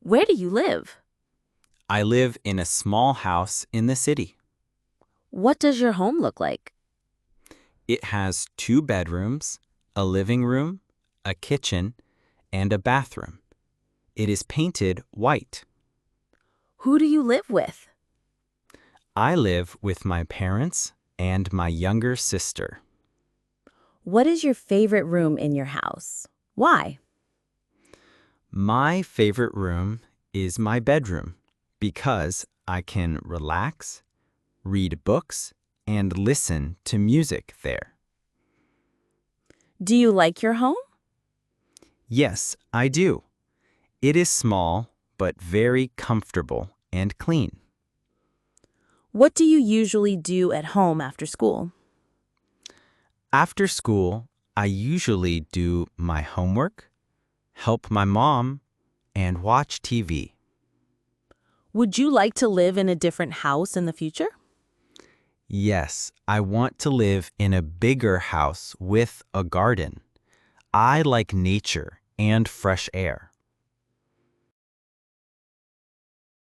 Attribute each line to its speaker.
Speaker 1: Where do you live?
Speaker 2: I live in a small house in the city.
Speaker 1: What does your home look like?
Speaker 2: It has 2 bedrooms, a living room, a kitchen, and a bathroom. It is painted white.
Speaker 1: Who do you live with?
Speaker 2: I live with my parents and my younger sister.
Speaker 1: What is your favorite room in your house? Why?
Speaker 2: My favorite room is my bedroom because I can relax, read books, and listen to music there.
Speaker 1: Do you like your home?
Speaker 2: Yes, I do. It is small, but very comfortable and clean.
Speaker 1: What do you usually do at home after school?
Speaker 2: After school, I usually do my homework, help my mom, and watch TV.
Speaker 1: Would you like to live in a different house in the future?
Speaker 2: Yes, I want to live in a bigger house with a garden. I like nature and fresh air.